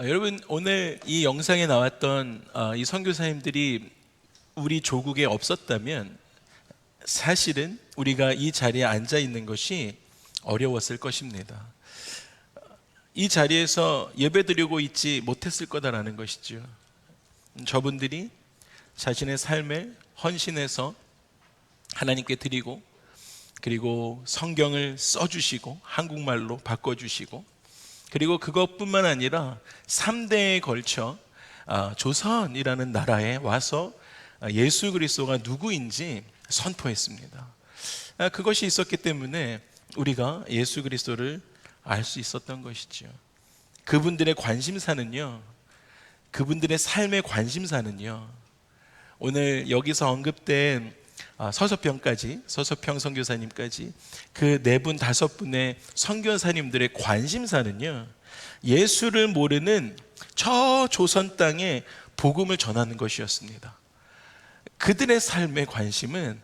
여러분, 오늘 이 영상에 나왔던 이 선교사님들이 우리 조국에 없었다면 사실은 우리가 이 자리에 앉아 있는 것이 어려웠을 것입니다. 이 자리에서 예배드리고 있지 못했을 거다라는 것이죠. 저분들이 자신의 삶을 헌신해서 하나님께 드리고, 그리고 성경을 써주시고 한국말로 바꿔주시고, 그리고 그것뿐만 아니라 3대에 걸쳐 조선이라는 나라에 와서 예수 그리스도가 누구인지 선포했습니다. 그것이 있었기 때문에 우리가 예수 그리스도를 알 수 있었던 것이죠. 그분들의 관심사는요, 그분들의 삶의 관심사는요, 오늘 여기서 언급된 서서평 선교사님까지 그 4분 5분의 선교사님들의 관심사는요, 예수를 모르는 저 조선 땅에 복음을 전하는 것이었습니다. 그들의 삶의 관심은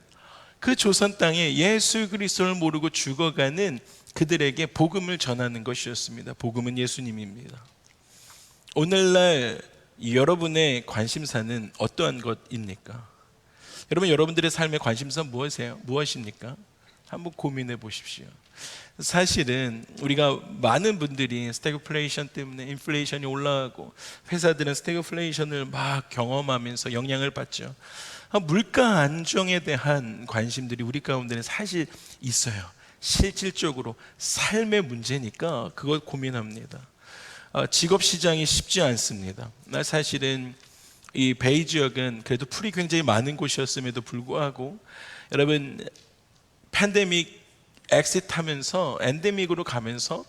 그 조선 땅에 예수 그리스도를 모르고 죽어가는 그들에게 복음을 전하는 것이었습니다. 복음은 예수님입니다. 오늘날 여러분의 관심사는 어떠한 것입니까? 여러분, 여러분들의 삶의 관심사 무엇입니까? 한번 고민해 보십시오. 사실은 우리가 많은 분들이 스태그플레이션 때문에 인플레이션이 올라가고 회사들은 스태그플레이션을 막 경험하면서 영향을 받죠. 물가 안정에 대한 관심들이 우리 가운데는 사실 있어요. 실질적으로 삶의 문제니까 그걸 고민합니다. 직업 시장이 쉽지 않습니다. 사실은 이 베이 지역은 그래도 풀이 굉장히 많은 곳이었음에도 불구하고 여러분, 팬데믹 엑시트하면서 엔데믹으로 가면서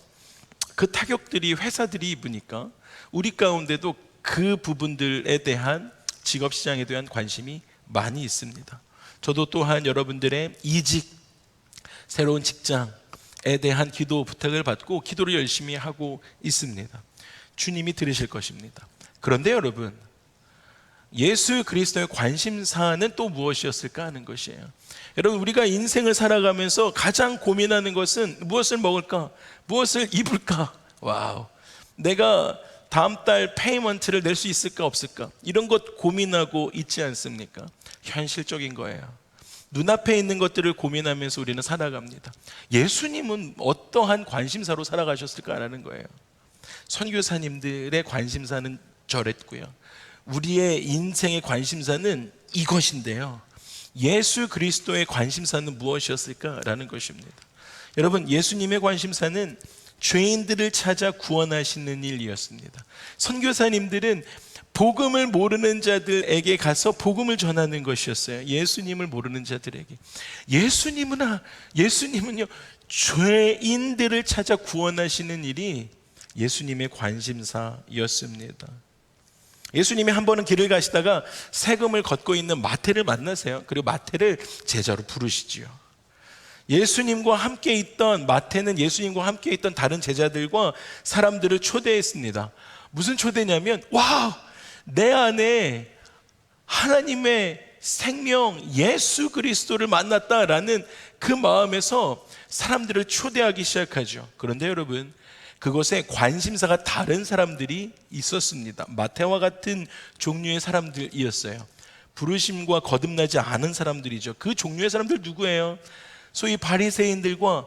그 타격들이 회사들이 입으니까 우리 가운데도 그 부분들에 대한 직업 시장에 대한 관심이 많이 있습니다. 저도 또한 여러분들의 이직, 새로운 직장에 대한 기도 부탁을 받고 기도를 열심히 하고 있습니다. 주님이 들으실 것입니다. 그런데 여러분, 예수 그리스도의 관심사는 또 무엇이었을까 하는 것이에요. 여러분, 우리가 인생을 살아가면서 가장 고민하는 것은 무엇을 먹을까? 무엇을 입을까? 와우, 내가 다음 달 페이먼트를 낼 수 있을까 없을까? 이런 것 고민하고 있지 않습니까? 현실적인 거예요. 눈앞에 있는 것들을 고민하면서 우리는 살아갑니다. 예수님은 어떠한 관심사로 살아가셨을까라는 거예요. 선교사님들의 관심사는 저랬고요, 우리의 인생의 관심사는 이것인데요, 예수 그리스도의 관심사는 무엇이었을까라는 것입니다. 여러분, 예수님의 관심사는 죄인들을 찾아 구원하시는 일이었습니다. 선교사님들은 복음을 모르는 자들에게 가서 복음을 전하는 것이었어요. 예수님을 모르는 자들에게. 예수님은요, 죄인들을 찾아 구원하시는 일이 예수님의 관심사였습니다. 예수님이 한 번은 길을 가시다가 세금을 걷고 있는 마태를 만나세요. 그리고 마태를 제자로 부르시지요. 예수님과 함께 있던 마태는 예수님과 함께 있던 다른 제자들과 사람들을 초대했습니다. 무슨 초대냐면, 와, 내 안에 하나님의 생명 예수 그리스도를 만났다라는 그 마음에서 사람들을 초대하기 시작하죠. 그런데 여러분, 그곳에 관심사가 다른 사람들이 있었습니다. 마태와 같은 종류의 사람들이었어요. 부르심과 거듭나지 않은 사람들이죠. 그 종류의 사람들 누구예요? 소위 바리새인들과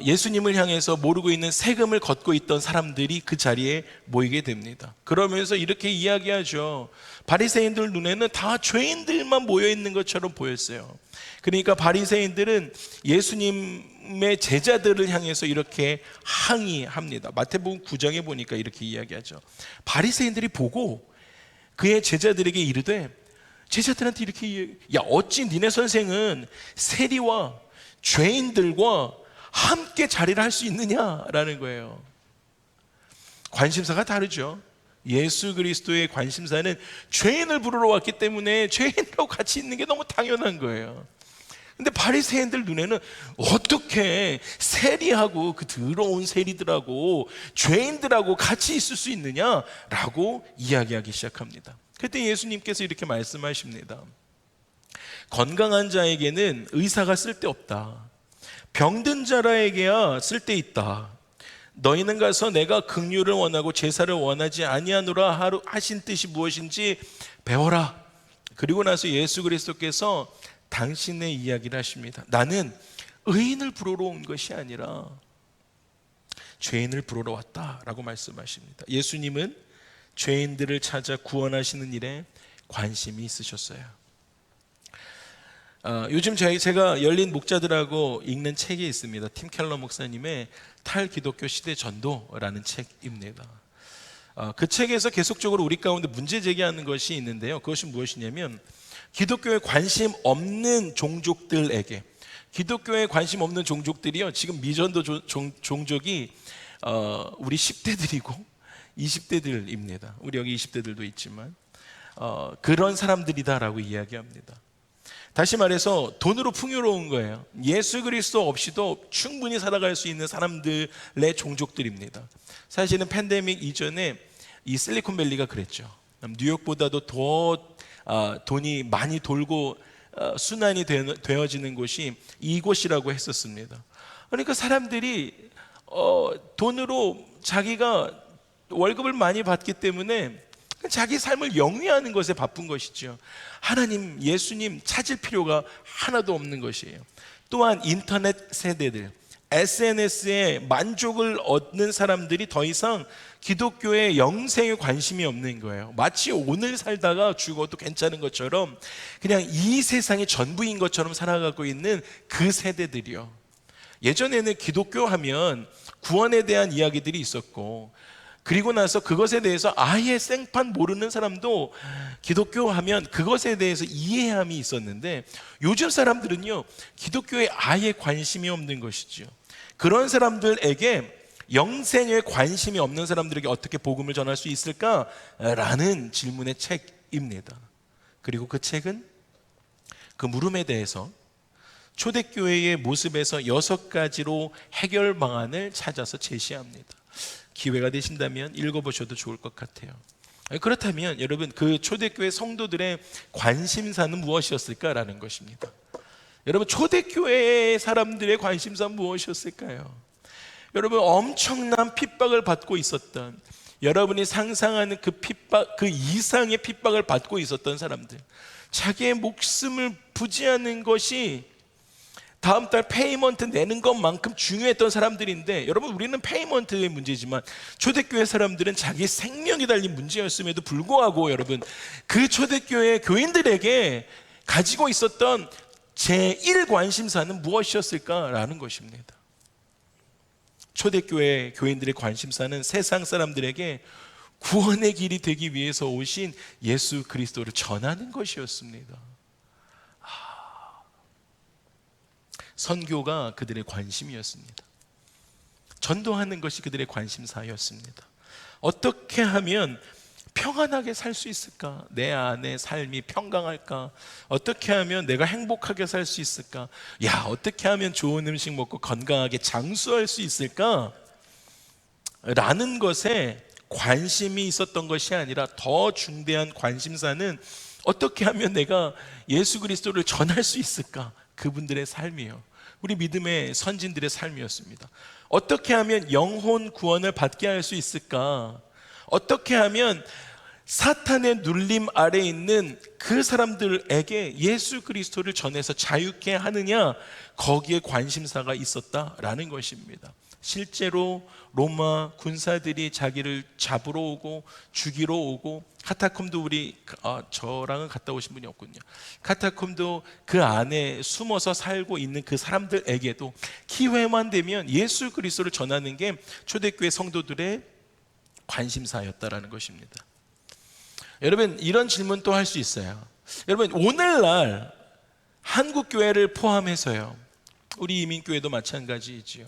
예수님을 향해서 모르고 있는 세금을 걷고 있던 사람들이 그 자리에 모이게 됩니다. 그러면서 이렇게 이야기하죠. 바리새인들 눈에는 다 죄인들만 모여 있는 것처럼 보였어요. 그러니까 바리새인들은 예수님의 제자들을 향해서 이렇게 항의합니다. 마태복음 9장에 보니까 이렇게 이야기하죠. 바리새인들이 보고 그의 제자들에게 이르되, 제자들한테 이렇게, 야, 어찌 니네 선생은 세리와 죄인들과 함께 자리를 할 수 있느냐라는 거예요. 관심사가 다르죠. 예수 그리스도의 관심사는 죄인을 부르러 왔기 때문에 죄인하고 같이 있는 게 너무 당연한 거예요. 근데 바리새인들 눈에는 어떻게 세리하고, 그 더러운 세리들하고 죄인들하고 같이 있을 수 있느냐라고 이야기하기 시작합니다. 그때 예수님께서 이렇게 말씀하십니다. 건강한 자에게는 의사가 쓸데없다. 병든 자라에게야 쓸데있다. 너희는 가서 내가 긍휼을 원하고 제사를 원하지 아니하노라 하신 뜻이 무엇인지 배워라. 그리고 나서 예수 그리스도께서 당신의 이야기를 하십니다. 나는 의인을 부르러 온 것이 아니라 죄인을 부르러 왔다라고 말씀하십니다. 예수님은 죄인들을 찾아 구원하시는 일에 관심이 있으셨어요. 요즘 제가 열린 목자들하고 읽는 책이 있습니다. 팀 켈러 목사님의 탈기독교 시대 전도라는 책입니다. 그 책에서 계속적으로 우리 가운데 문제 제기하는 것이 있는데요. 그것이 무엇이냐면, 기독교에 관심 없는 종족들에게, 기독교에 관심 없는 종족들이요, 지금 미전도 종족이 우리 10대들이고 20대들입니다. 우리 여기 20대들도 있지만 그런 사람들이다라고 이야기합니다. 다시 말해서 돈으로 풍요로운 거예요. 예수 그리스도 없이도 충분히 살아갈 수 있는 사람들의 종족들입니다. 사실은 팬데믹 이전에 이 실리콘밸리가 그랬죠. 뉴욕보다도 더 돈이 많이 돌고 순환이 되어지는 곳이 이곳이라고 했었습니다. 그러니까 사람들이 돈으로 자기가 월급을 많이 받기 때문에 자기 삶을 영위하는 것에 바쁜 것이죠. 하나님, 예수님 찾을 필요가 하나도 없는 것이에요. 또한 인터넷 세대들, SNS에 만족을 얻는 사람들이 더 이상 기독교의 영생에 관심이 없는 거예요. 마치 오늘 살다가 죽어도 괜찮은 것처럼 그냥 이 세상이 전부인 것처럼 살아가고 있는 그 세대들이요. 예전에는 기독교 하면 구원에 대한 이야기들이 있었고, 그리고 나서 그것에 대해서 아예 생판 모르는 사람도 기독교 하면 그것에 대해서 이해함이 있었는데, 요즘 사람들은요, 기독교에 아예 관심이 없는 것이죠. 그런 사람들에게, 영생에 관심이 없는 사람들에게 어떻게 복음을 전할 수 있을까라는 질문의 책입니다. 그리고 그 책은 그 물음에 대해서 초대교회의 모습에서 6가지로 해결 방안을 찾아서 제시합니다. 기회가 되신다면 읽어보셔도 좋을 것 같아요. 그렇다면 여러분, 그 초대교회 성도들의 관심사는 무엇이었을까라는 것입니다. 여러분, 초대교회 사람들의 관심사는 무엇이었을까요? 여러분, 엄청난 핍박을 받고 있었던, 여러분이 상상하는 그 핍박, 그 이상의 핍박을 받고 있었던 사람들, 자기의 목숨을 부지하는 것이 다음 달 페이먼트 내는 것만큼 중요했던 사람들인데, 여러분, 우리는 페이먼트의 문제지만 초대교회 사람들은 자기 생명이 달린 문제였음에도 불구하고 여러분, 그 초대교회 교인들에게 가지고 있었던 제1 관심사는 무엇이었을까라는 것입니다. 초대교회 교인들의 관심사는 세상 사람들에게 구원의 길이 되기 위해서 오신 예수 그리스도를 전하는 것이었습니다. 선교가 그들의 관심이었습니다. 전도하는 것이 그들의 관심사였습니다. 어떻게 하면 평안하게 살 수 있을까? 내 안의 삶이 평강할까? 어떻게 하면 내가 행복하게 살 수 있을까? 야, 어떻게 하면 좋은 음식 먹고 건강하게 장수할 수 있을까? 라는 것에 관심이 있었던 것이 아니라 더 중대한 관심사는 어떻게 하면 내가 예수 그리스도를 전할 수 있을까? 그분들의 삶이요, 우리 믿음의 선진들의 삶이었습니다. 어떻게 하면 영혼 구원을 받게 할 수 있을까? 어떻게 하면 사탄의 눌림 아래 있는 그 사람들에게 예수 그리스도를 전해서 자유케 하느냐, 거기에 관심사가 있었다라는 것입니다. 실제로 로마 군사들이 자기를 잡으러 오고 죽이러 오고, 카타콤도 저랑은 갔다 오신 분이 없군요. 카타콤도 그 안에 숨어서 살고 있는 그 사람들에게도 기회만 되면 예수 그리스도를 전하는 게 초대교회 성도들의 관심사였다라는 것입니다. 여러분, 이런 질문 또 할 수 있어요. 여러분, 오늘날 한국교회를 포함해서요, 우리 이민교회도 마찬가지이지요.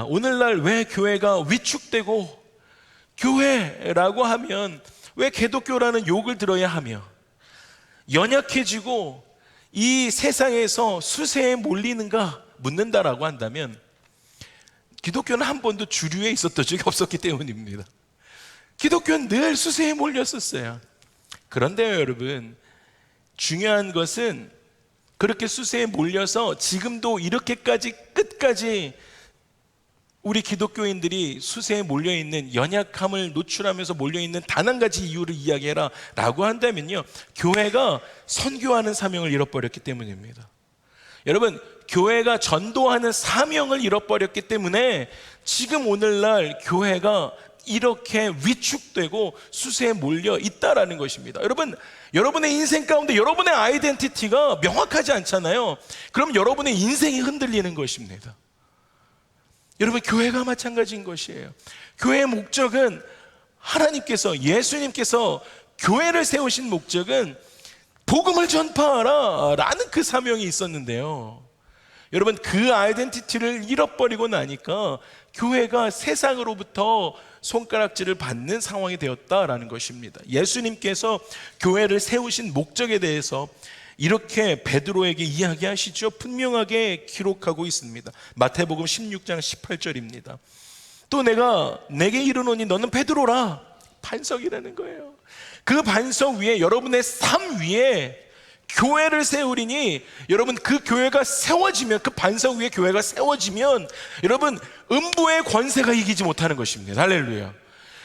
오늘날 왜 교회가 위축되고, 교회라고 하면 왜 기독교라는 욕을 들어야 하며 연약해지고 이 세상에서 수세에 몰리는가 묻는다라고 한다면, 기독교는 한 번도 주류에 있었던 적이 없었기 때문입니다. 기독교는 늘 수세에 몰렸었어요. 그런데요, 여러분, 중요한 것은 그렇게 수세에 몰려서 지금도 이렇게까지 끝까지 우리 기독교인들이 수세에 몰려있는, 연약함을 노출하면서 몰려있는 단 한 가지 이유를 이야기해라 라고 한다면요, 교회가 선교하는 사명을 잃어버렸기 때문입니다. 여러분, 교회가 전도하는 사명을 잃어버렸기 때문에 지금 오늘날 교회가 이렇게 위축되고 수세에 몰려 있다라는 것입니다. 여러분, 여러분의 인생 가운데 여러분의 아이덴티티가 명확하지 않잖아요. 그럼 여러분의 인생이 흔들리는 것입니다. 여러분, 교회가 마찬가지인 것이에요. 교회의 목적은, 하나님께서, 예수님께서 교회를 세우신 목적은 복음을 전파하라 라는 그 사명이 있었는데요, 여러분, 그 아이덴티티를 잃어버리고 나니까 교회가 세상으로부터 손가락질을 받는 상황이 되었다라는 것입니다. 예수님께서 교회를 세우신 목적에 대해서 이렇게 베드로에게 이야기하시죠. 분명하게 기록하고 있습니다. 마태복음 16장 18절입니다. 또 내가 내게 이르노니 너는 베드로라. 반석이라는 거예요. 그 반석 위에, 여러분의 삶 위에 교회를 세우리니, 여러분, 그 교회가 세워지면, 그 반석 위에 교회가 세워지면, 여러분, 음부의 권세가 이기지 못하는 것입니다. 할렐루야.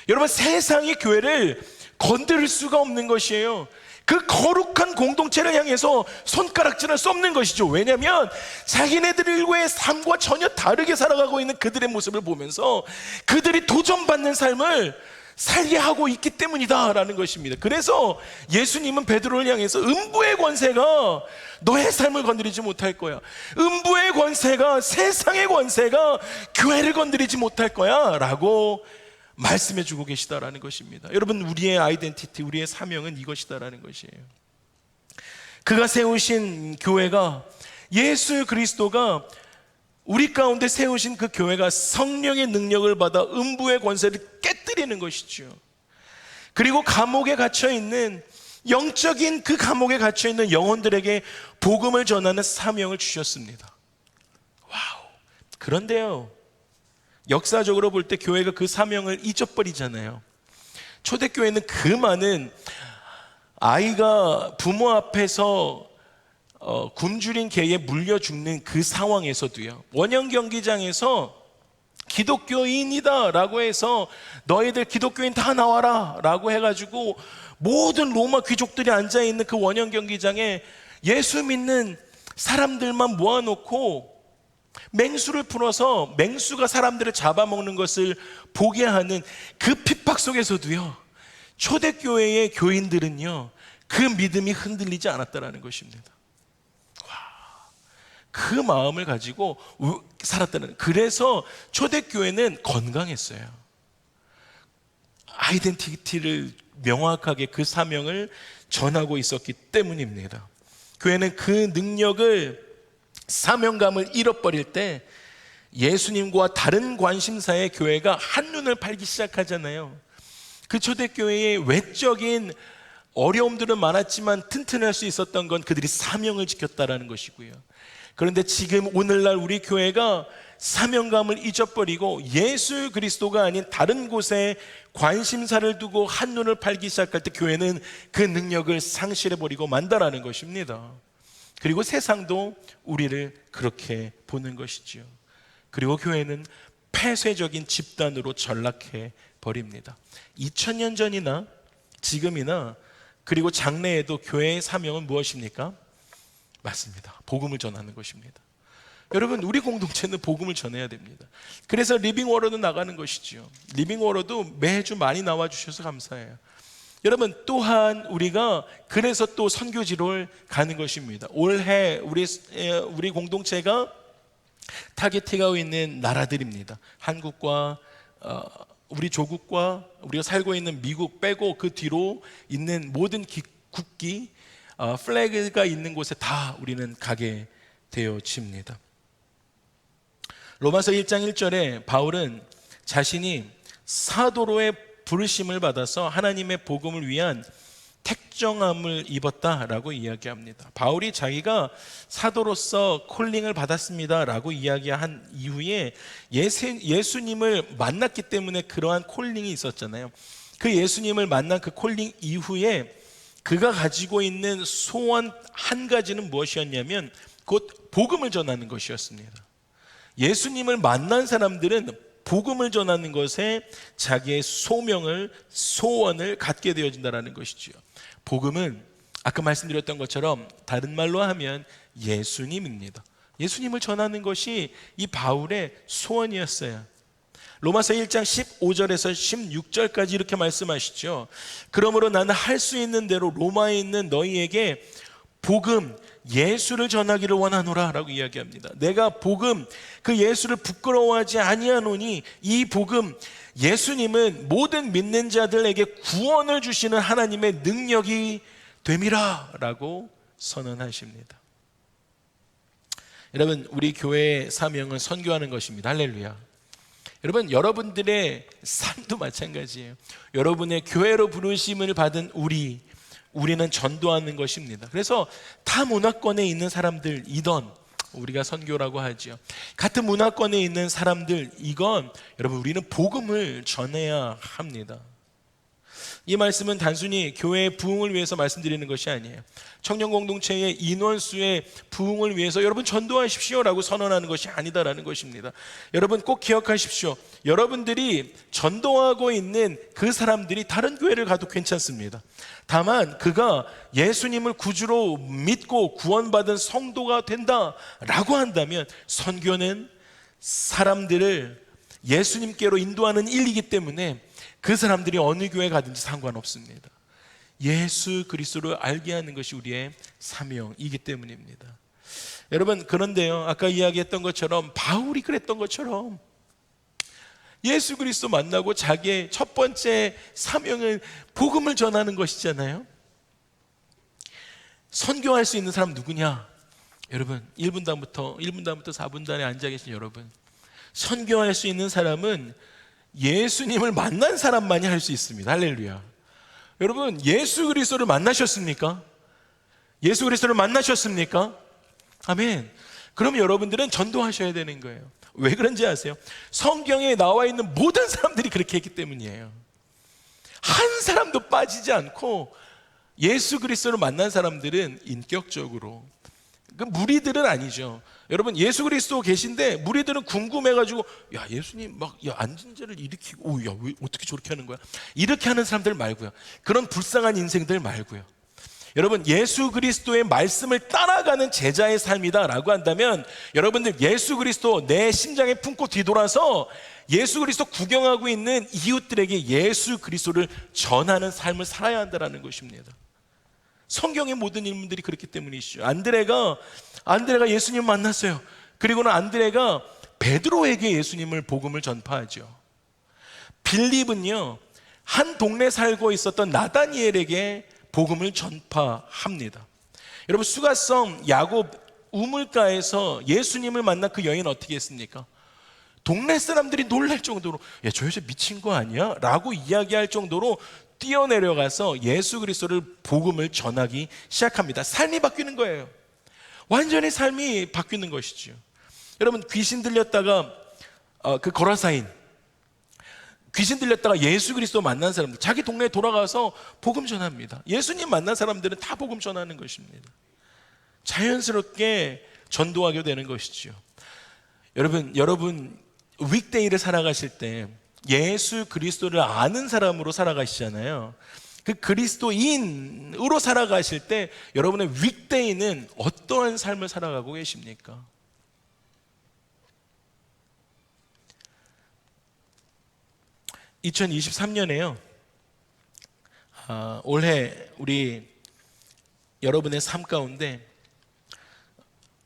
여러분, 세상이 교회를 건드릴 수가 없는 것이에요. 그 거룩한 공동체를 향해서 손가락질을 쏟는 것이죠. 왜냐하면 자기네들과의 삶과 전혀 다르게 살아가고 있는 그들의 모습을 보면서 그들이 도전받는 삶을 살게 하고 있기 때문이다 라는 것입니다. 그래서 예수님은 베드로를 향해서 음부의 권세가 너의 삶을 건드리지 못할 거야, 음부의 권세가, 세상의 권세가 교회를 건드리지 못할 거야 라고 말씀해 주고 계시다라는 것입니다. 여러분, 우리의 아이덴티티, 우리의 사명은 이것이다라는 것이에요. 그가 세우신 교회가, 예수 그리스도가 우리 가운데 세우신 그 교회가 성령의 능력을 받아 음부의 권세를 깨뜨리는 것이죠. 그리고 감옥에 갇혀있는, 영적인 그 감옥에 갇혀있는 영혼들에게 복음을 전하는 사명을 주셨습니다. 와우. 그런데요, 역사적으로 볼 때 교회가 그 사명을 잊어버리잖아요. 초대교회는 그 많은 아이가 부모 앞에서 굶주린 개에 물려 죽는 그 상황에서도요, 원형 경기장에서 기독교인이다 라고 해서 너희들 기독교인 다 나와라 라고 해가지고 모든 로마 귀족들이 앉아있는 그 원형 경기장에 예수 믿는 사람들만 모아놓고 맹수를 풀어서 맹수가 사람들을 잡아먹는 것을 보게 하는 그 핍박 속에서도요, 초대교회의 교인들은요, 그 믿음이 흔들리지 않았다라는 것입니다. 그 마음을 가지고 살았다는, 그래서 초대교회는 건강했어요. 아이덴티티를 명확하게, 그 사명을 전하고 있었기 때문입니다. 교회는 그 능력을, 사명감을 잃어버릴 때 예수님과 다른 관심사의 교회가 한눈을 팔기 시작하잖아요. 그 초대교회의 외적인 어려움들은 많았지만 튼튼할 수 있었던 건 그들이 사명을 지켰다라는 것이고요. 그런데 지금 오늘날 우리 교회가 사명감을 잊어버리고 예수 그리스도가 아닌 다른 곳에 관심사를 두고 한눈을 팔기 시작할 때 교회는 그 능력을 상실해버리고 만다라는 것입니다. 그리고 세상도 우리를 그렇게 보는 것이지요. 그리고 교회는 폐쇄적인 집단으로 전락해 버립니다. 2000년 전이나 지금이나 그리고 장래에도 교회의 사명은 무엇입니까? 맞습니다. 복음을 전하는 것입니다. 여러분, 우리 공동체는 복음을 전해야 됩니다. 그래서 리빙 워로도 나가는 것이죠. 리빙 워로도 매주 많이 나와주셔서 감사해요. 여러분, 또한 우리가 그래서 또 선교지를 가는 것입니다. 올해 우리 공동체가 타겟팅하고 있는 나라들입니다. 한국과 우리 조국과 우리가 살고 있는 미국 빼고 그 뒤로 있는 모든 국기, 플래그가 있는 곳에 다 우리는 가게 되어집니다. 로마서 1장 1절에 바울은 자신이 사도로의 부르심을 받아서 하나님의 복음을 위한 택정함을 입었다라고 이야기합니다. 바울이 자기가 사도로서 콜링을 받았습니다라고 이야기한 이후에 예수님을 만났기 때문에 그러한 콜링이 있었잖아요. 그 예수님을 만난 그 콜링 이후에 그가 가지고 있는 소원 한 가지는 무엇이었냐면 곧 복음을 전하는 것이었습니다. 예수님을 만난 사람들은 복음을 전하는 것에 자기의 소원을 갖게 되어진다는 것이죠. 복음은 아까 말씀드렸던 것처럼 다른 말로 하면 예수님입니다. 예수님을 전하는 것이 이 바울의 소원이었어요. 로마서 1장 15절에서 16절까지 이렇게 말씀하시죠. 그러므로 나는 할 수 있는 대로 로마에 있는 너희에게 복음 예수를 전하기를 원하노라 라고 이야기합니다. 내가 복음 그 예수를 부끄러워하지 아니하노니 이 복음 예수님은 모든 믿는 자들에게 구원을 주시는 하나님의 능력이 됨이라 라고 선언하십니다. 여러분, 우리 교회의 사명은 선교하는 것입니다. 할렐루야. 여러분, 여러분들의 삶도 마찬가지예요. 여러분의 교회로 부르심을 받은 우리는 전도하는 것입니다. 그래서 타 문화권에 있는 사람들이던 우리가 선교라고 하죠. 같은 문화권에 있는 사람들이건 여러분 우리는 복음을 전해야 합니다. 이 말씀은 단순히 교회의 부흥을 위해서 말씀드리는 것이 아니에요. 청년 공동체의 인원수의 부흥을 위해서 여러분 전도하십시오라고 선언하는 것이 아니다라는 것입니다. 여러분 꼭 기억하십시오. 여러분들이 전도하고 있는 그 사람들이 다른 교회를 가도 괜찮습니다. 다만 그가 예수님을 구주로 믿고 구원받은 성도가 된다라고 한다면 선교는 사람들을 예수님께로 인도하는 일이기 때문에 그 사람들이 어느 교회 가든지 상관없습니다. 예수 그리스도를 알게 하는 것이 우리의 사명이기 때문입니다. 여러분, 그런데요, 아까 이야기했던 것처럼 바울이 그랬던 것처럼 예수 그리스도 만나고 자기의 첫 번째 사명은 복음을 전하는 것이잖아요. 선교할 수 있는 사람 누구냐? 여러분, 1분단부터 4분단에 앉아 계신 여러분, 선교할 수 있는 사람은 예수님을 만난 사람만이 할 수 있습니다. 할렐루야. 여러분, 예수 그리스도를 만나셨습니까? 예수 그리스도를 만나셨습니까? 아멘. 그럼 여러분들은 전도하셔야 되는 거예요. 왜 그런지 아세요? 성경에 나와 있는 모든 사람들이 그렇게 했기 때문이에요. 한 사람도 빠지지 않고 예수 그리스도를 만난 사람들은 인격적으로, 그 무리들은 아니죠. 여러분, 예수 그리스도 계신데 무리들은 궁금해가지고 야, 예수님 막 앉은 자를 일으키고 야, 왜 어떻게 저렇게 하는 거야? 이렇게 하는 사람들 말고요. 그런 불쌍한 인생들 말고요. 여러분, 예수 그리스도의 말씀을 따라가는 제자의 삶이다라고 한다면 여러분들 예수 그리스도 내 심장에 품고 뒤돌아서 예수 그리스도 구경하고 있는 이웃들에게 예수 그리스도를 전하는 삶을 살아야 한다는 것입니다. 성경의 모든 인물들이 그렇기 때문이시죠. 안드레가 예수님 만났어요. 그리고는 안드레가 베드로에게 예수님을 복음을 전파하죠. 빌립은요, 한 동네 살고 있었던 나다니엘에게 복음을 전파합니다. 여러분, 수가성 야곱 우물가에서 예수님을 만난 그 여인은 어떻게 했습니까? 동네 사람들이 놀랄 정도로 야, 저 여자 미친 거 아니야? 라고 이야기할 정도로 뛰어내려가서 예수 그리스도를 복음을 전하기 시작합니다. 삶이 바뀌는 거예요. 완전히 삶이 바뀌는 것이죠. 여러분, 귀신 들렸다가 그 거라사인 귀신 들렸다가 예수 그리스도 만난 사람들, 자기 동네에 돌아가서 복음 전합니다. 예수님 만난 사람들은 다 복음 전하는 것입니다. 자연스럽게 전도하게 되는 것이죠. 여러분 윅데이를 살아가실 때 예수 그리스도를 아는 사람으로 살아가시잖아요. 그 그리스도인으로 살아가실 때 여러분의 윅데이는 어떠한 삶을 살아가고 계십니까? (2023년에요) 올해 우리 여러분의 삶 가운데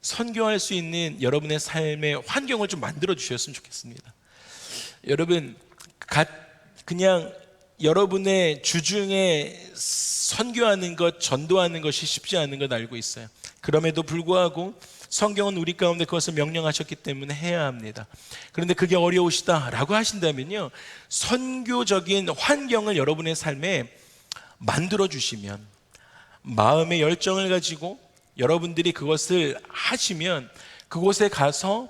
선교할 수 있는 여러분의 삶의 환경을 좀 만들어 주셨으면 좋겠습니다. 여러분, 그냥 여러분의 주중에 선교하는 것, 전도하는 것이 쉽지 않은 것 알고 있어요. 그럼에도 불구하고 성경은 우리 가운데 그것을 명령하셨기 때문에 해야 합니다. 그런데 그게 어려우시다라고 하신다면요, 선교적인 환경을 여러분의 삶에 만들어 주시면, 마음의 열정을 가지고 여러분들이 그것을 하시면 그곳에 가서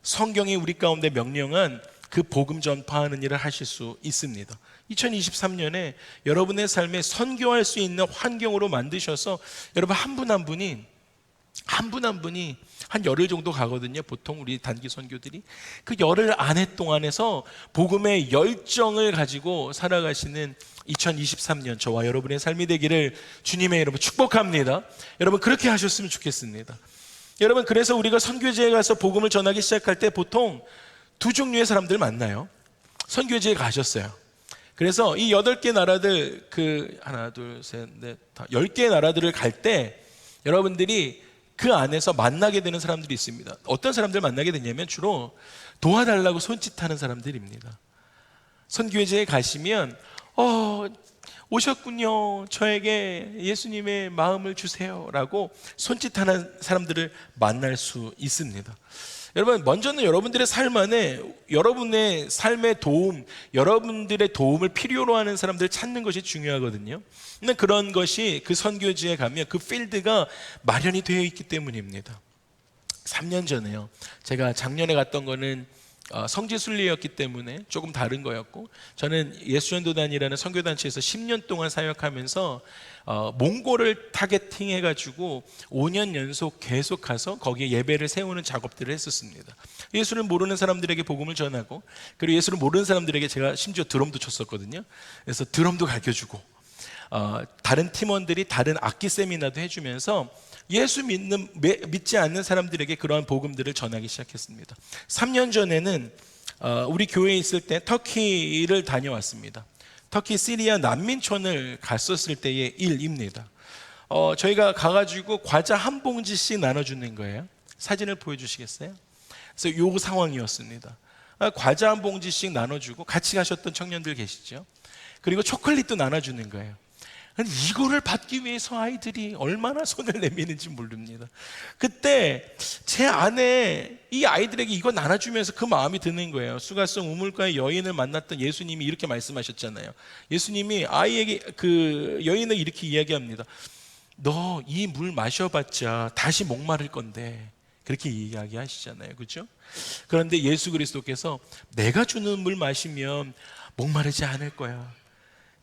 성경이 우리 가운데 명령한 그 복음 전파하는 일을 하실 수 있습니다. 2023년에 여러분의 삶에 선교할 수 있는 환경으로 만드셔서 여러분 한 분 한 분이 한 열흘 정도 가거든요. 보통 우리 단기 선교들이 그 열흘 안에 동안에서 복음의 열정을 가지고 살아가시는 2023년 저와 여러분의 삶이 되기를 주님의 이름으로 축복합니다. 여러분 그렇게 하셨으면 좋겠습니다. 여러분, 그래서 우리가 선교지에 가서 복음을 전하기 시작할 때 보통 두 종류의 사람들 만나요. 선교지에 가셨어요. 그래서 이 8개 나라들, 하나, 둘, 셋, 넷, 다 10개의 나라들을 갈 때 여러분들이 그 안에서 만나게 되는 사람들이 있습니다. 어떤 사람들 만나게 되냐면 주로 도와달라고 손짓하는 사람들입니다. 선교지에 가시면 오셨군요, 저에게 예수님의 마음을 주세요 라고 손짓하는 사람들을 만날 수 있습니다. 여러분, 먼저는 여러분들의 삶 안에 여러분의 삶의 도움, 여러분들의 도움을 필요로 하는 사람들을 찾는 것이 중요하거든요. 근데 그런 것이 그 선교지에 가면 그 필드가 마련이 되어 있기 때문입니다. 3년 전에요, 제가 작년에 갔던 거는 성지순례였기 때문에 조금 다른 거였고, 저는 예수전도단이라는 선교단체에서 10년 동안 사역하면서 몽골을 타겟팅해가지고 5년 연속 계속 가서 거기에 예배를 세우는 작업들을 했었습니다. 예수를 모르는 사람들에게 복음을 전하고, 그리고 예수를 모르는 사람들에게 제가 심지어 드럼도 쳤었거든요. 그래서 드럼도 가르쳐주고, 다른 팀원들이 다른 악기 세미나도 해주면서 예수 믿지 않는 사람들에게 그러한 복음들을 전하기 시작했습니다. 3년 전에는 우리 교회에 있을 때 터키를 다녀왔습니다. 터키 시리아 난민촌을 갔었을 때의 일입니다. 저희가 가가지고 과자 한 봉지씩 나눠주는 거예요. 사진을 보여주시겠어요? 그래서 요 상황이었습니다. 과자 한 봉지씩 나눠주고, 같이 가셨던 청년들 계시죠? 그리고 초콜릿도 나눠주는 거예요. 이거를 받기 위해서 아이들이 얼마나 손을 내미는지 모릅니다. 그때 제 안에 이 아이들에게 이거 나눠주면서 그 마음이 드는 거예요. 수가성 우물가의 여인을 만났던 예수님이 이렇게 말씀하셨잖아요. 예수님이 아이에게, 그 여인을 이렇게 이야기합니다. 너 이 물 마셔봤자 다시 목마를 건데, 그렇게 이야기하시잖아요. 그렇죠? 그런데 예수 그리스도께서 내가 주는 물 마시면 목마르지 않을 거야.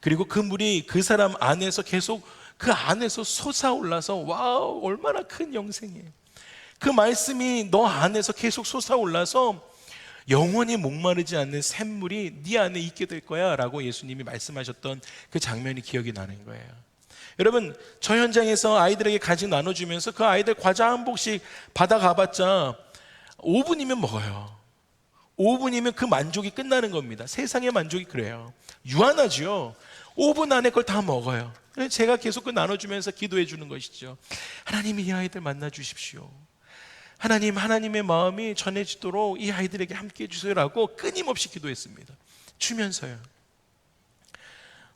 그리고 그 물이 그 사람 안에서 계속 그 안에서 솟아올라서, 와우, 얼마나 큰 영생이에요. 그 말씀이 너 안에서 계속 솟아올라서 영원히 목마르지 않는 샘물이 네 안에 있게 될 거야 라고 예수님이 말씀하셨던 그 장면이 기억이 나는 거예요. 여러분, 저 현장에서 아이들에게 간식 나눠주면서 그 아이들 과자 한 봉씩 받아가봤자 5분이면 먹어요. 5분이면 그 만족이 끝나는 겁니다. 세상의 만족이 그래요. 유한하죠. 5분 안에 걸 다 먹어요. 제가 계속 그 나눠주면서 기도해 주는 것이죠. 하나님이 이 아이들 만나 주십시오. 하나님의 마음이 전해지도록 이 아이들에게 함께 해주세요라고 끊임없이 기도했습니다. 주면서요.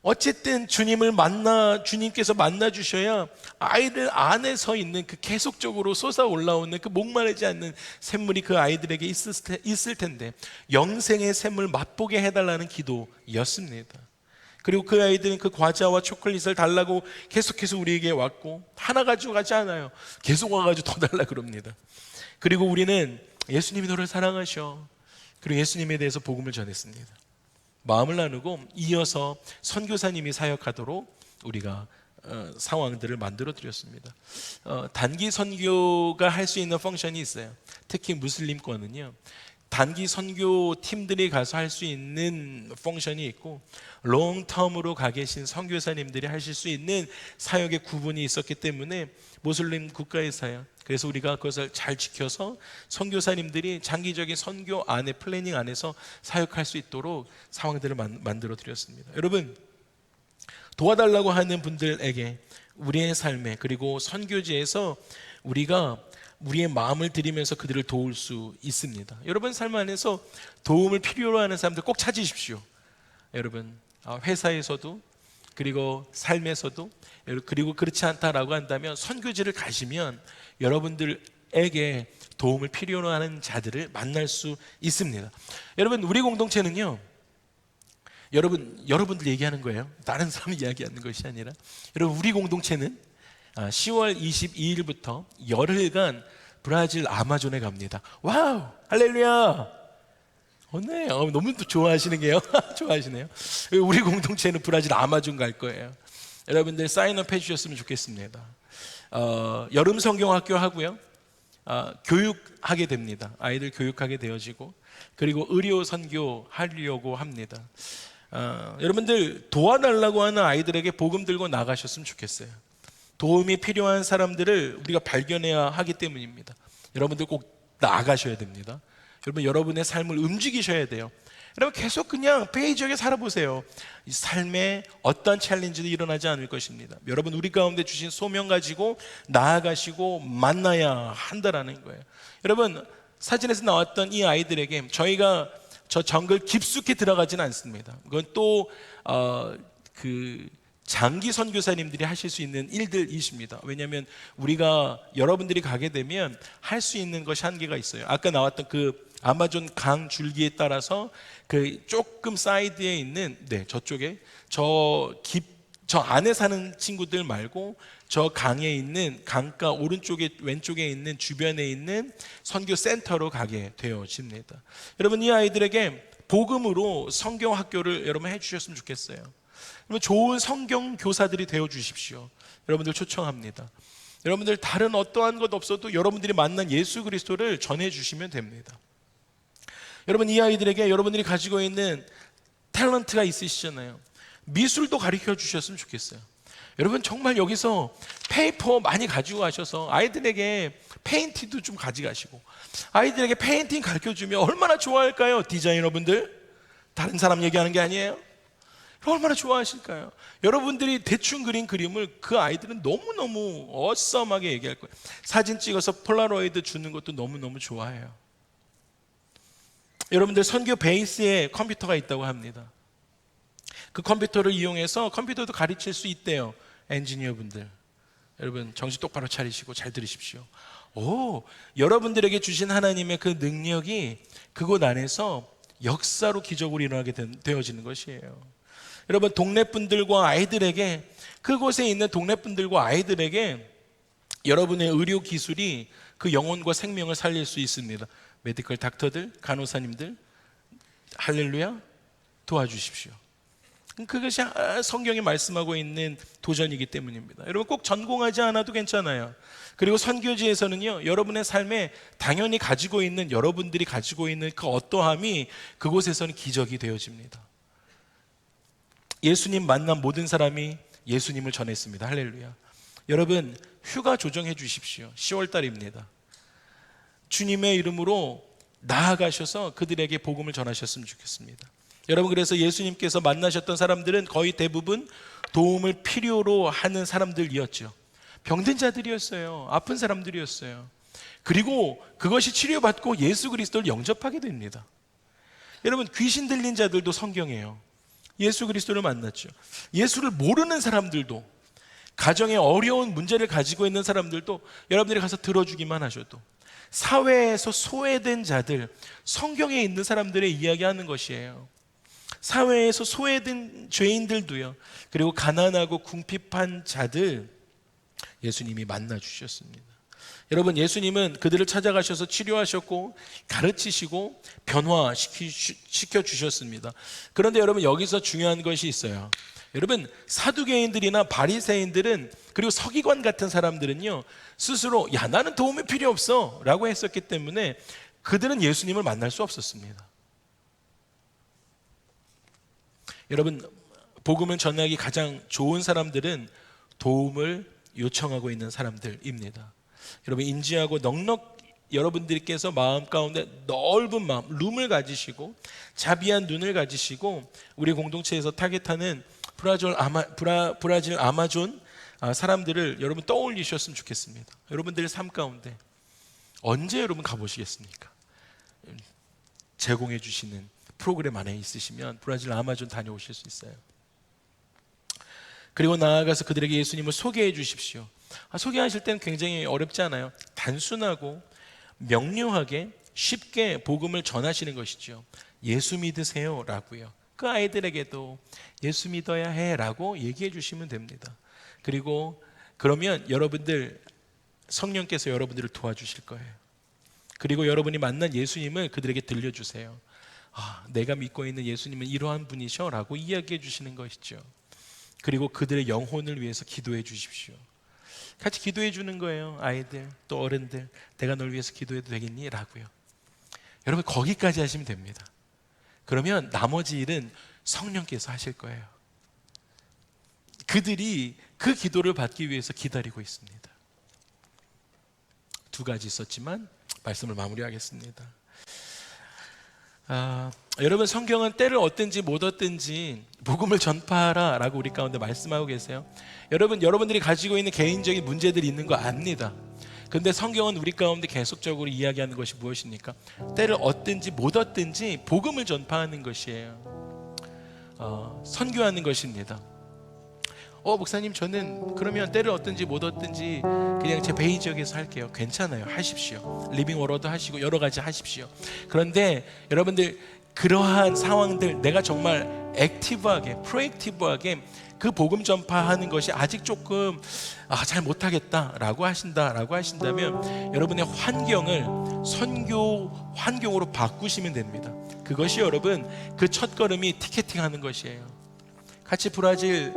어쨌든 주님께서 만나 주셔야 아이들 안에서 있는 그 계속적으로 솟아 올라오는 그 목마르지 않는 샘물이 그 아이들에게 있을 텐데, 영생의 샘물 맛보게 해달라는 기도였습니다. 그리고 그 아이들은 그 과자와 초콜릿을 달라고 계속해서 우리에게 왔고, 하나 가지고 가지 않아요. 계속 와가지고 더 달라 그럽니다. 그리고 우리는 예수님이 너를 사랑하셔, 그리고 예수님에 대해서 복음을 전했습니다. 마음을 나누고 이어서 선교사님이 사역하도록 우리가 상황들을 만들어 드렸습니다. 단기 선교가 할 수 있는 펑션이 있어요. 특히 무슬림권은요, 단기 선교 팀들이 가서 할 수 있는 펑션이 있고, 롱텀으로 가 계신 선교사님들이 하실 수 있는 사역의 구분이 있었기 때문에 무슬림 국가에서요, 그래서 우리가 그것을 잘 지켜서 선교사님들이 장기적인 선교 안에, 플래닝 안에서 사역할 수 있도록 상황들을 만들어 드렸습니다. 여러분, 도와달라고 하는 분들에게 우리의 삶에, 그리고 선교지에서 우리가 우리의 마음을 들이면서 그들을 도울 수 있습니다. 여러분 삶 안에서 도움을 필요로 하는 사람들 꼭 찾으십시오. 여러분, 회사에서도, 그리고 삶에서도, 그리고 그렇지 않다라고 한다면 선교지를 가시면 여러분들에게 도움을 필요로 하는 자들을 만날 수 있습니다. 여러분, 우리 공동체는요, 여러분들 얘기하는 거예요. 다른 사람이 이야기하는 것이 아니라, 여러분, 우리 공동체는 10월 22일부터 열흘간 브라질 아마존에 갑니다. 와우, 할렐루야. 네, 너무 좋아하시는 게요. 좋아하시네요. 우리 공동체는 브라질 아마존 갈 거예요. 여러분들 사인업 해주셨으면 좋겠습니다. 여름 성경학교 하고요, 교육하게 됩니다. 아이들 교육하게 되어지고, 그리고 의료 선교 하려고 합니다. 여러분들 도와달라고 하는 아이들에게 복음 들고 나가셨으면 좋겠어요. 도움이 필요한 사람들을 우리가 발견해야 하기 때문입니다. 여러분들 꼭 나가셔야 됩니다. 여러분, 여러분의 삶을 움직이셔야 돼요. 여러분, 계속 그냥 페이지하게 살아보세요. 이 삶에 어떤 챌린지도 일어나지 않을 것입니다. 여러분, 우리 가운데 주신 소명 가지고 나아가시고 만나야 한다라는 거예요. 여러분, 사진에서 나왔던 이 아이들에게 저희가 저 정글 깊숙이 들어가지는 않습니다. 그건 또 장기 선교사님들이 하실 수 있는 일들이십니다. 왜냐하면 우리가, 여러분들이 가게 되면 할 수 있는 것이 한계가 있어요. 아까 나왔던 그 아마존 강 줄기에 따라서 그 조금 사이드에 있는, 저쪽에 저 안에 사는 친구들 말고 저 강에 있는, 강가 오른쪽에, 왼쪽에 있는, 주변에 있는 선교 센터로 가게 되어집니다. 여러분, 이 아이들에게 복음으로 성경 학교를 여러분 해주셨으면 좋겠어요. 그러면 좋은 성경 교사들이 되어 주십시오. 여러분들 초청합니다. 여러분들 다른 어떠한 것 없어도 여러분들이 만난 예수 그리스도를 전해 주시면 됩니다. 여러분, 이 아이들에게 여러분들이 가지고 있는 탤런트가 있으시잖아요. 미술도 가르쳐 주셨으면 좋겠어요. 여러분, 정말 여기서 페이퍼 많이 가지고 가셔서 아이들에게 페인팅도 좀 가져가시고, 아이들에게 페인팅 가르쳐 주면 얼마나 좋아할까요? 디자이너분들, 다른 사람 얘기하는 게 아니에요. 얼마나 좋아하실까요? 여러분들이 대충 그린 그림을 그 아이들은 너무너무 어썸하게 얘기할 거예요. 사진 찍어서 폴라로이드 주는 것도 너무너무 좋아해요. 여러분들 선교 베이스에 컴퓨터가 있다고 합니다. 그 컴퓨터를 이용해서 컴퓨터도 가르칠 수 있대요. 엔지니어 분들, 여러분 정신 똑바로 차리시고 잘 들으십시오. 여러분들에게 주신 하나님의 그 능력이 그곳 안에서 역사로 기적으로 일어나게 되어지는 것이에요. 여러분, 동네분들과 아이들에게, 그곳에 있는 동네분들과 아이들에게 여러분의 의료 기술이 그 영혼과 생명을 살릴 수 있습니다. 메디컬 닥터들, 간호사님들, 할렐루야, 도와주십시오. 그것이 성경이 말씀하고 있는 도전이기 때문입니다. 여러분, 꼭 전공하지 않아도 괜찮아요. 그리고 선교지에서는요, 여러분의 삶에 당연히 가지고 있는, 여러분들이 가지고 있는 그 어떠함이 그곳에서는 기적이 되어집니다. 예수님 만난 모든 사람이 예수님을 전했습니다. 할렐루야. 여러분, 휴가 조정해 주십시오. 10월 달입니다. 주님의 이름으로 나아가셔서 그들에게 복음을 전하셨으면 좋겠습니다. 여러분, 그래서 예수님께서 만나셨던 사람들은 거의 대부분 도움을 필요로 하는 사람들이었죠. 병든 자들이었어요. 아픈 사람들이었어요. 그리고 그것이 치료받고 예수 그리스도를 영접하게 됩니다. 여러분, 귀신 들린 자들도 성경이에요. 예수 그리스도를 만났죠. 예수를 모르는 사람들도, 가정에 어려운 문제를 가지고 있는 사람들도 여러분들이 가서 들어주기만 하셔도, 사회에서 소외된 자들, 성경에 있는 사람들의 이야기하는 것이에요. 사회에서 소외된 죄인들도요, 그리고 가난하고 궁핍한 자들 예수님이 만나 주셨습니다. 여러분, 예수님은 그들을 찾아가셔서 치료하셨고 가르치시고 변화시켜 주셨습니다. 그런데 여러분, 여기서 중요한 것이 있어요. 여러분, 사두개인들이나 바리새인들은, 그리고 서기관 같은 사람들은요, 스스로 야, 나는 도움이 필요 없어 라고 했었기 때문에 그들은 예수님을 만날 수 없었습니다. 여러분, 복음을 전하기 가장 좋은 사람들은 도움을 요청하고 있는 사람들입니다. 여러분, 인지하고 넉넉 여러분들께서 마음 가운데 넓은 마음, 룸을 가지시고 자비한 눈을 가지시고 우리 공동체에서 타겟하는 브라질 아마존 사람들을 여러분 떠올리셨으면 좋겠습니다. 여러분들의 삶 가운데 언제 여러분 가보시겠습니까? 제공해 주시는 프로그램 안에 있으시면 브라질 아마존 다녀오실 수 있어요. 그리고 나아가서 그들에게 예수님을 소개해 주십시오. 소개하실 때는 굉장히 어렵지 않아요. 단순하고 명료하게 쉽게 복음을 전하시는 것이죠. 예수 믿으세요 라고요. 그 아이들에게도 예수 믿어야 해 라고 얘기해 주시면 됩니다. 그리고 그러면 여러분들, 성령께서 여러분들을 도와주실 거예요. 그리고 여러분이 만난 예수님을 그들에게 들려주세요. 내가 믿고 있는 예수님은 이러한 분이셔 라고 이야기해 주시는 것이죠. 그리고 그들의 영혼을 위해서 기도해 주십시오. 같이 기도해 주는 거예요. 아이들, 또 어른들, 내가 널 위해서 기도해도 되겠니? 라고요. 여러분, 거기까지 하시면 됩니다. 그러면 나머지 일은 성령께서 하실 거예요. 그들이 그 기도를 받기 위해서 기다리고 있습니다. 두 가지 있었지만 말씀을 마무리하겠습니다. 여러분, 성경은 때를 얻든지 못 얻든지 복음을 전파하라 라고 우리 가운데 말씀하고 계세요. 여러분들이 가지고 있는 개인적인 문제들이 있는 거 압니다. 그런데 성경은 우리 가운데 계속적으로 이야기하는 것이 무엇입니까? 때를 얻든지 못 얻든지 복음을 전파하는 것이에요. 선교하는 것입니다. 목사님, 저는 그러면 때를 얻든지 못 얻든지 그냥 제 베이 지역에서 할게요. 괜찮아요. 하십시오. 리빙 워러드 하시고 여러 가지 하십시오. 그런데 여러분들, 그러한 상황들 내가 정말 액티브하게, 프로액티브하게 그 복음 전파하는 것이 아직 조금 잘 못하겠다라고 하신다면 여러분의 환경을 선교 환경으로 바꾸시면 됩니다. 그것이 여러분, 그 첫걸음이 티켓팅하는 것이에요. 같이 브라질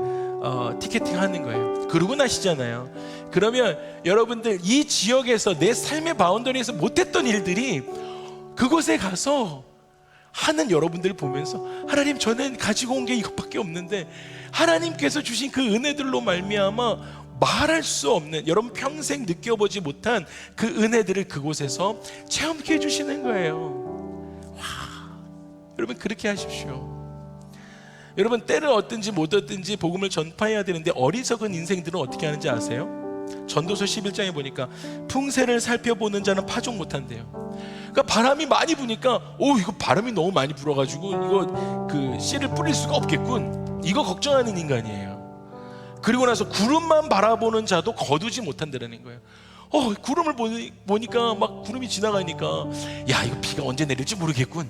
티켓팅하는 거예요. 그러고 나시잖아요. 그러면 여러분들, 이 지역에서 내 삶의 바운더리에서 못했던 일들이 그곳에 가서 하는 여러분들을 보면서, 하나님, 저는 가지고 온 게 이것밖에 없는데 하나님께서 주신 그 은혜들로 말미암아 말할 수 없는, 여러분 평생 느껴보지 못한 그 은혜들을 그곳에서 체험케 해주시는 거예요. 여러분, 그렇게 하십시오. 여러분, 때를 얻든지 못 얻든지 복음을 전파해야 되는데 어리석은 인생들은 어떻게 하는지 아세요? 전도서 11장에 보니까 풍세를 살펴보는 자는 파종 못한대요. 그러니까 바람이 많이 부니까 이거 바람이 너무 많이 불어가지고 이거 그 씨를 뿌릴 수가 없겠군, 이거 걱정하는 인간이에요. 그리고 나서 구름만 바라보는 자도 거두지 못한다는 거예요. 구름을 보니까 막 구름이 지나가니까 야, 이거 비가 언제 내릴지 모르겠군,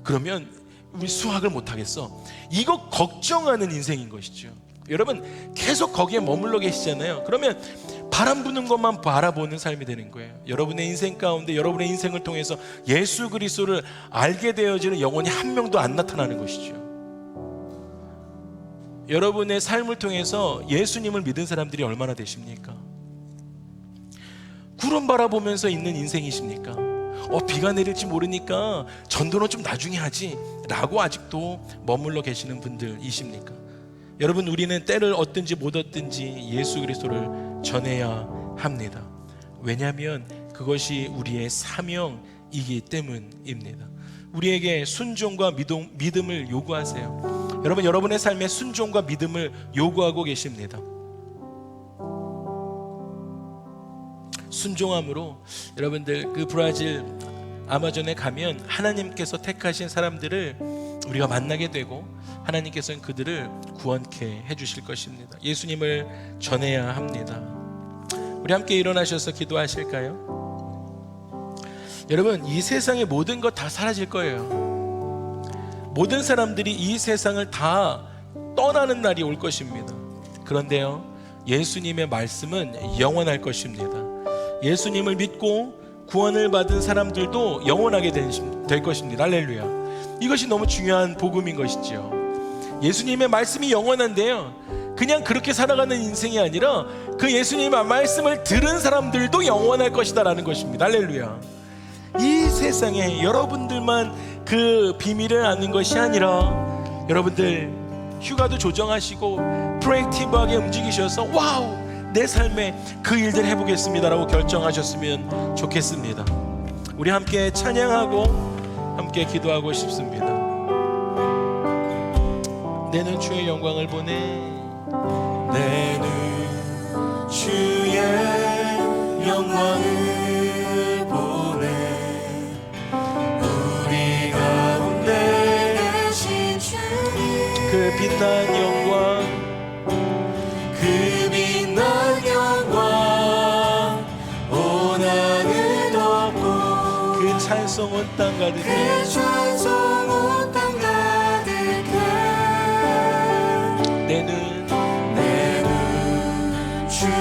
그러면 우리 수확을 못하겠어, 이거 걱정하는 인생인 것이죠. 여러분, 계속 거기에 머물러 계시잖아요. 그러면 바람 부는 것만 바라보는 삶이 되는 거예요. 여러분의 인생 가운데, 여러분의 인생을 통해서 예수 그리스도를 알게 되어지는 영혼이 한 명도 안 나타나는 것이죠. 여러분의 삶을 통해서 예수님을 믿은 사람들이 얼마나 되십니까? 구름 바라보면서 있는 인생이십니까? 비가 내릴지 모르니까 전도는 좀 나중에 하지 라고 아직도 머물러 계시는 분들이십니까? 여러분, 우리는 때를 얻든지 못 얻든지 예수 그리스도를 전해야 합니다. 왜냐하면 그것이 우리의 사명이기 때문입니다. 우리에게 순종과 믿음을 요구하세요. 여러분, 여러분의 삶에 순종과 믿음을 요구하고 계십니다. 순종함으로 여러분들, 그 브라질 아마존에 가면 하나님께서 택하신 사람들을 우리가 만나게 되고 하나님께서는 그들을 구원케 해주실 것입니다. 예수님을 전해야 합니다. 우리 함께 일어나셔서 기도하실까요? 여러분, 이 세상의 모든 것 다 사라질 거예요. 모든 사람들이 이 세상을 다 떠나는 날이 올 것입니다. 그런데요, 예수님의 말씀은 영원할 것입니다. 예수님을 믿고 구원을 받은 사람들도 영원하게 될 것입니다. 할렐루야. 이것이 너무 중요한 복음인 것이죠. 예수님의 말씀이 영원한데요, 그냥 그렇게 살아가는 인생이 아니라 그 예수님의 말씀을 들은 사람들도 영원할 것이다 라는 것입니다. 할렐루야. 이 세상에 여러분들만 그 비밀을 아는 것이 아니라 여러분들 휴가도 조정하시고 프로액티브하게 움직이셔서 와우, 내 삶에 그 일들 해보겠습니다 라고 결정하셨으면 좋겠습니다. 우리 함께 찬양하고 함께 기도하고 싶습니다. 내 눈 주의 영광을 보네. 내 눈 주의 영광을 보네. 우리 가운데 계신 주님, 그 빛난 영광, 그 빛난 영광 온 하늘 덮고 그 찬송 온 땅 가득해. 그 찬송 온 땅 가득해. 내 눈 주의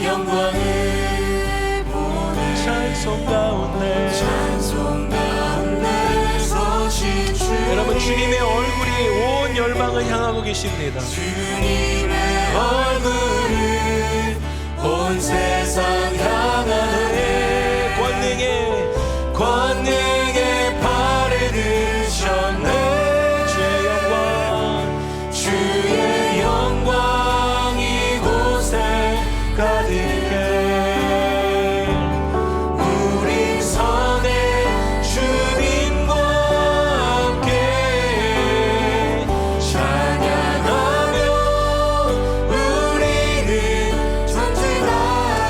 영광을 보네. 찬송 가운데, 찬송 가운데 서신 주, 여러분 주님의 얼굴이 온 열방을 향하고 계십니다. 주님의 얼굴을 온 세상 향하네. 권능의 발을 드셨네. 주의 영광, 주의 영광 이곳에 가득해. 우리 선의 주님과 함께 찬양하며 우리는 전진하리.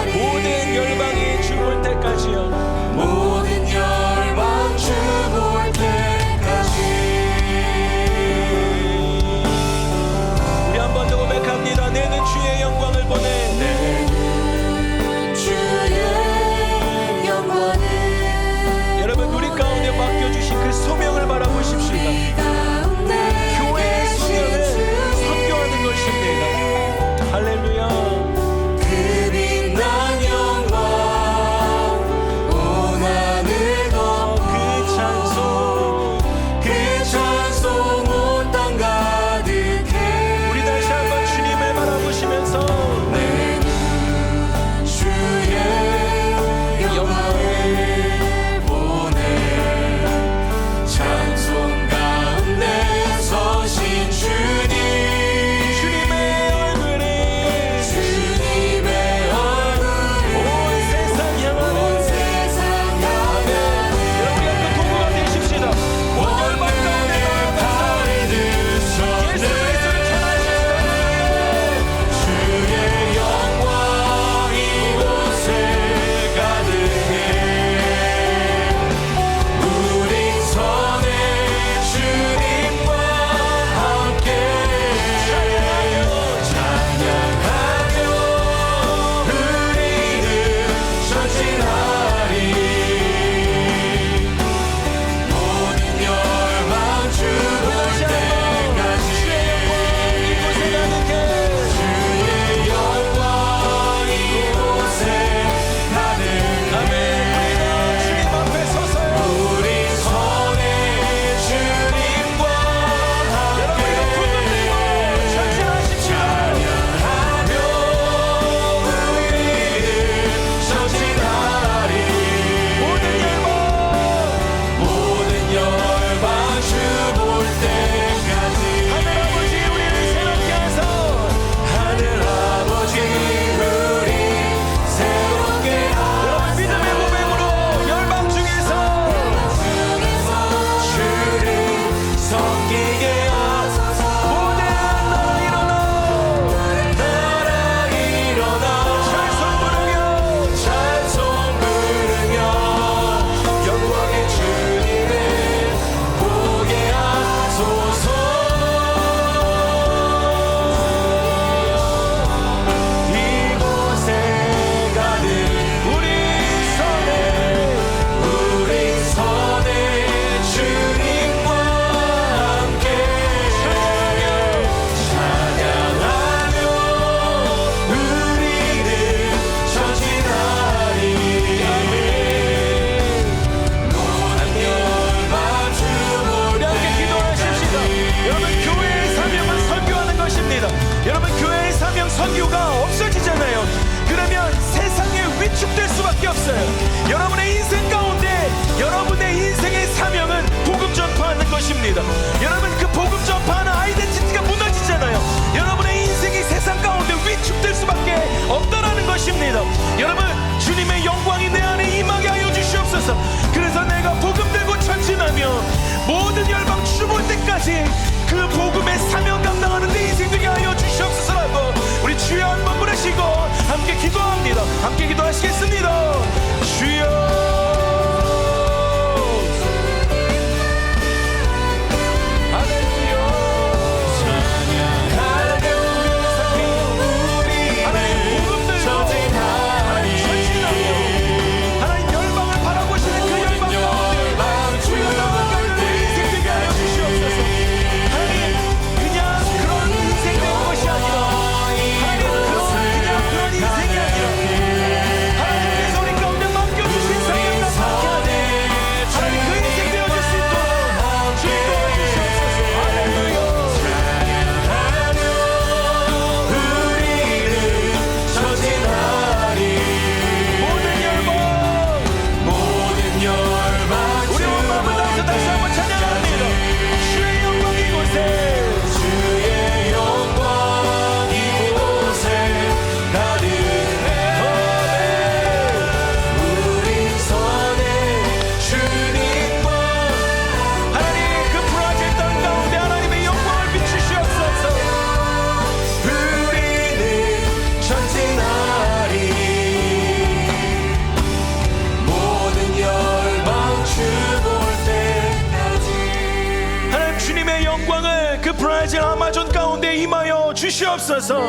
주시옵소서.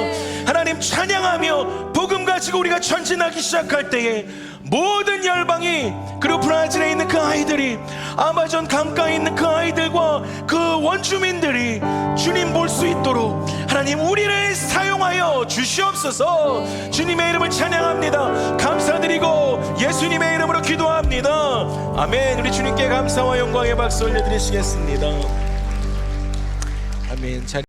하나님 찬양하며 복음 가지고 우리가 전진하기 시작할 때에 모든 열방이, 그리고 브라질에 있는 그 아이들이, 아마존 강가에 있는 그 아이들과 그 원주민들이 주님 볼 수 있도록 하나님 우리를 사용하여 주시옵소서. 주님의 이름을 찬양합니다. 감사드리고 예수님의 이름으로 기도합니다. 아멘. 우리 주님께 감사와 영광의 박수 올려드리시겠습니다. 아멘.